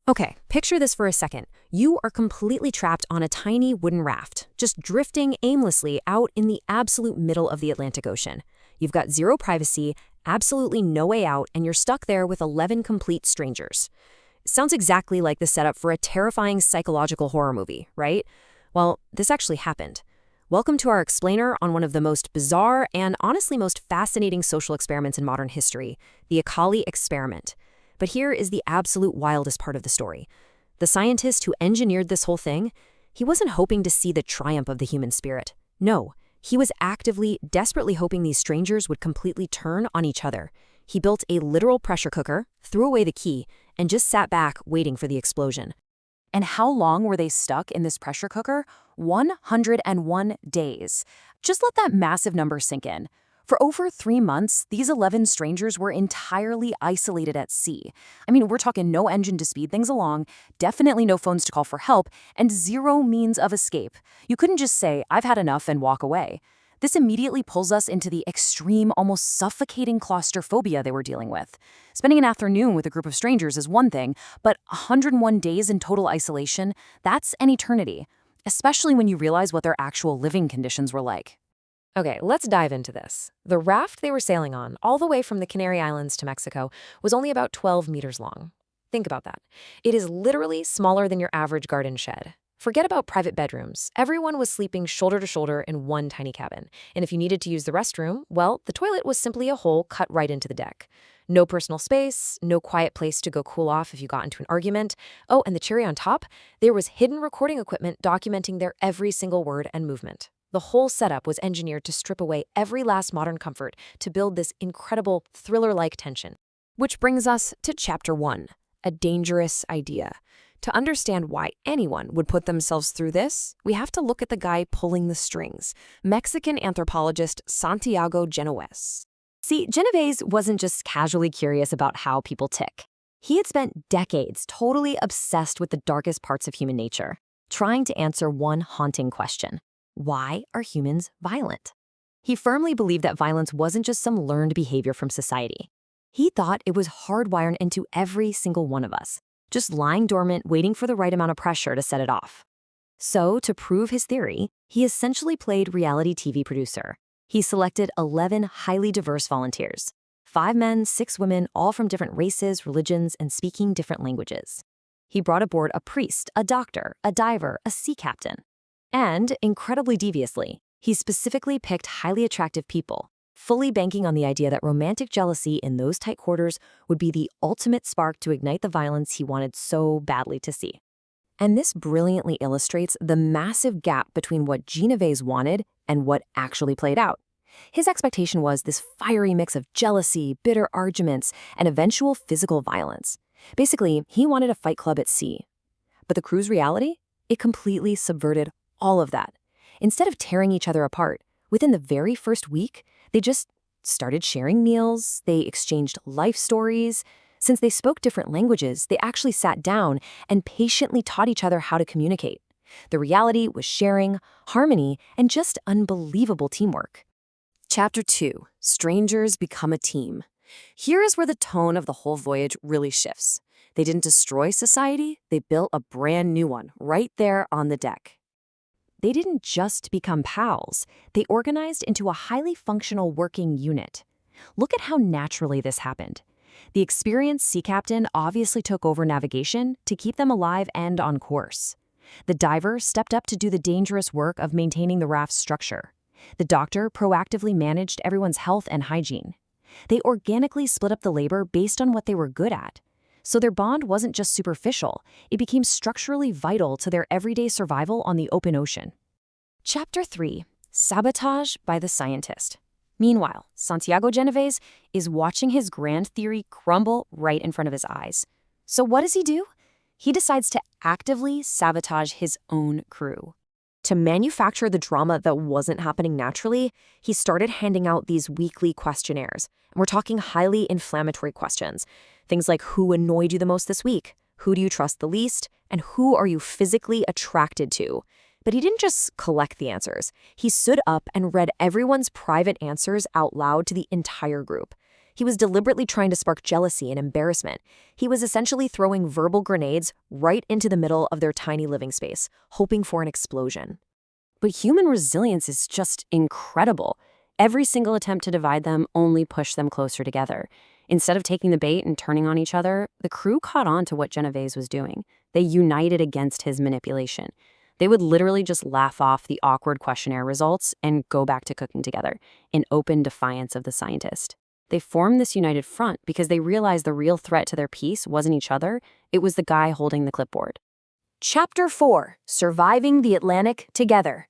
Okay, picture this for a second. You are completely trapped on a tiny wooden raft, just drifting aimlessly out in the absolute middle of the Atlantic Ocean. You've got zero privacy, absolutely no way out, and you're stuck there with 11 complete strangers. Sounds exactly like the setup for a terrifying psychological horror movie, right? Well, this actually happened. Welcome to our explainer on one of the most bizarre and honestly most fascinating social experiments in modern history, the Acali Experiment. But here is the absolute wildest part of the story. The scientist who engineered this whole thing, he wasn't hoping to see the triumph of the human spirit. No, he was actively, desperately hoping these strangers would completely turn on each other. He built a literal pressure cooker, threw away the key, and just sat back waiting for the explosion. And how long were they stuck in this pressure cooker? 101 days. Just let that massive number sink in. For over 3 months, these 11 strangers were entirely isolated at sea. I mean, we're talking no engine to speed things along, definitely no phones to call for help, and zero means of escape. You couldn't just say, "I've had enough," and walk away. This immediately pulls us into the extreme, almost suffocating claustrophobia they were dealing with. Spending an afternoon with a group of strangers is one thing, but 101 days in total isolation, that's an eternity, especially when you realize what their actual living conditions were like. Okay, let's dive into this. The raft they were sailing on, all the way from the Canary Islands to Mexico, was only about 12 meters long. Think about that. It is literally smaller than your average garden shed. Forget about private bedrooms. Everyone was sleeping shoulder to shoulder in one tiny cabin. And if you needed to use the restroom, well, the toilet was simply a hole cut right into the deck. No personal space, no quiet place to go cool off if you got into an argument. Oh, and the cherry on top, there was hidden recording equipment documenting their every single word and movement. The whole setup was engineered to strip away every last modern comfort to build this incredible thriller-like tension. Which brings us to Chapter 1, a dangerous idea. To understand why anyone would put themselves through this, we have to look at the guy pulling the strings, Mexican anthropologist Santiago Genovese. See, Genovese wasn't just casually curious about how people tick. He had spent decades totally obsessed with the darkest parts of human nature, trying to answer one haunting question. Why are humans violent? He firmly believed that violence wasn't just some learned behavior from society. He thought it was hardwired into every single one of us, just lying dormant, waiting for the right amount of pressure to set it off. So, to prove his theory, he essentially played reality TV producer. He selected 11 highly diverse volunteers, 5 men, 6 women, all from different races, religions, and speaking different languages. He brought aboard a priest, a doctor, a diver, a sea captain. And, incredibly deviously, he specifically picked highly attractive people, fully banking on the idea that romantic jealousy in those tight quarters would be the ultimate spark to ignite the violence he wanted so badly to see. And this brilliantly illustrates the massive gap between what Genovese wanted and what actually played out. His expectation was this fiery mix of jealousy, bitter arguments, and eventual physical violence. Basically, he wanted a fight club at sea. But the crew's reality? It completely subverted all of that. Instead of tearing each other apart, within the very first week, they just started sharing meals, they exchanged life stories. Since they spoke different languages, they actually sat down and patiently taught each other how to communicate. The reality was sharing, harmony, and just unbelievable teamwork. Chapter 2, Strangers Become a Team. Here is where the tone of the whole voyage really shifts. They didn't destroy society, they built a brand new one right there on the deck. They didn't just become pals, they organized into a highly functional working unit. Look at how naturally this happened. The experienced sea captain obviously took over navigation to keep them alive and on course. The diver stepped up to do the dangerous work of maintaining the raft's structure. The doctor proactively managed everyone's health and hygiene. They organically split up the labor based on what they were good at. So their bond wasn't just superficial, it became structurally vital to their everyday survival on the open ocean. Chapter 3, Sabotage by the Scientist. Meanwhile, Santiago Genovese is watching his grand theory crumble right in front of his eyes. So what does he do? He decides to actively sabotage his own crew. To manufacture the drama that wasn't happening naturally, he started handing out these weekly questionnaires. And we're talking highly inflammatory questions. Things like who annoyed you the most this week? Who do you trust the least? And who are you physically attracted to? But he didn't just collect the answers. He stood up and read everyone's private answers out loud to the entire group. He was deliberately trying to spark jealousy and embarrassment. He was essentially throwing verbal grenades right into the middle of their tiny living space, hoping for an explosion. But human resilience is just incredible. Every single attempt to divide them only pushed them closer together. Instead of taking the bait and turning on each other, the crew caught on to what Genovese was doing. They united against his manipulation. They would literally just laugh off the awkward questionnaire results and go back to cooking together, in open defiance of the scientist. They formed this united front because they realized the real threat to their peace wasn't each other, it was the guy holding the clipboard. Chapter 4: Surviving the Atlantic Together.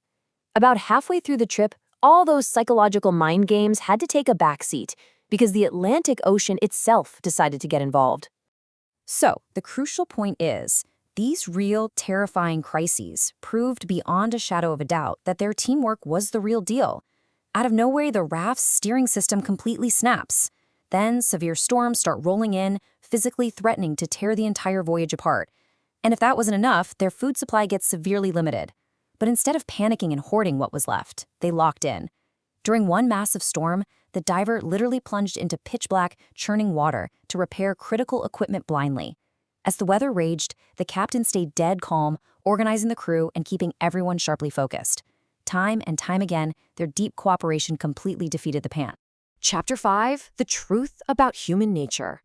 About halfway through the trip, all those psychological mind games had to take a backseat because the Atlantic Ocean itself decided to get involved. So, the crucial point is, these real, terrifying crises proved beyond a shadow of a doubt that their teamwork was the real deal. Out of nowhere, the raft's steering system completely snaps. Then, severe storms start rolling in, physically threatening to tear the entire voyage apart. And if that wasn't enough, their food supply gets severely limited. But instead of panicking and hoarding what was left, they locked in. During one massive storm, the diver literally plunged into pitch-black, churning water to repair critical equipment blindly. As the weather raged, the captain stayed dead calm, organizing the crew and keeping everyone sharply focused. Time and time again, their deep cooperation completely defeated the panic. Chapter 5: The Truth About Human Nature.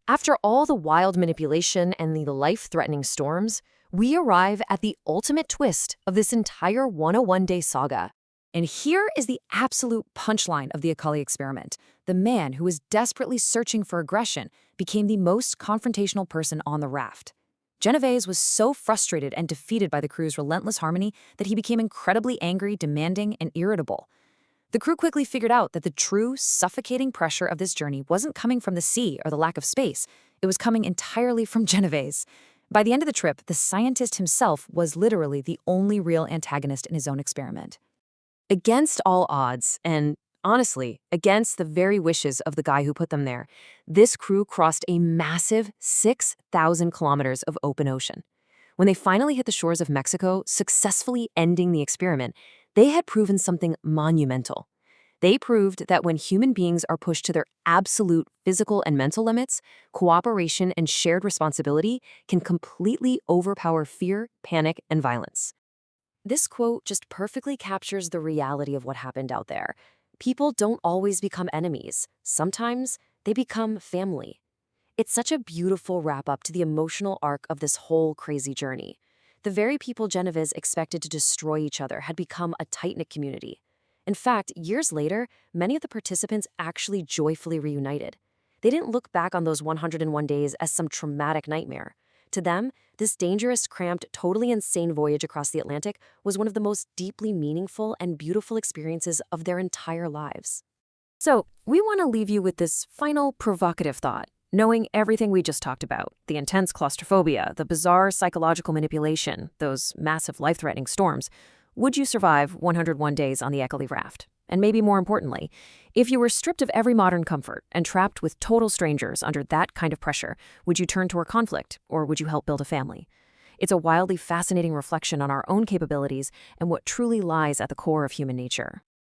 After all the wild manipulation and the life-threatening storms, we arrive at the ultimate twist of this entire 101-day saga. And here is the absolute punchline of the Acali Experiment. The man who was desperately searching for aggression became the most confrontational person on the raft. Genovese was so frustrated and defeated by the crew's relentless harmony that he became incredibly angry, demanding, and irritable. The crew quickly figured out that the true, suffocating pressure of this journey wasn't coming from the sea or the lack of space. It was coming entirely from Genovese. By the end of the trip, the scientist himself was literally the only real antagonist in his own experiment. Against all odds, and honestly, against the very wishes of the guy who put them there, this crew crossed a massive 6,000 kilometers of open ocean. When they finally hit the shores of Mexico, successfully ending the experiment, they had proven something monumental. They proved that when human beings are pushed to their absolute physical and mental limits, cooperation and shared responsibility can completely overpower fear, panic, and violence. This quote just perfectly captures the reality of what happened out there. People don't always become enemies. Sometimes they become family. It's such a beautiful wrap-up to the emotional arc of this whole crazy journey. The very people Genovese expected to destroy each other had become a tight-knit community. In fact, years later, many of the participants actually joyfully reunited. They didn't look back on those 101 days as some traumatic nightmare. To them, this dangerous, cramped, totally insane voyage across the Atlantic was one of the most deeply meaningful and beautiful experiences of their entire lives. So, we want to leave you with this final provocative thought. Knowing everything we just talked about, the intense claustrophobia, the bizarre psychological manipulation, those massive life-threatening storms, would you survive 101 days on the Acali raft? And maybe more importantly, if you were stripped of every modern comfort and trapped with total strangers under that kind of pressure, would you turn toward conflict, or would you help build a family? It's a wildly fascinating reflection on our own capabilities and what truly lies at the core of human nature.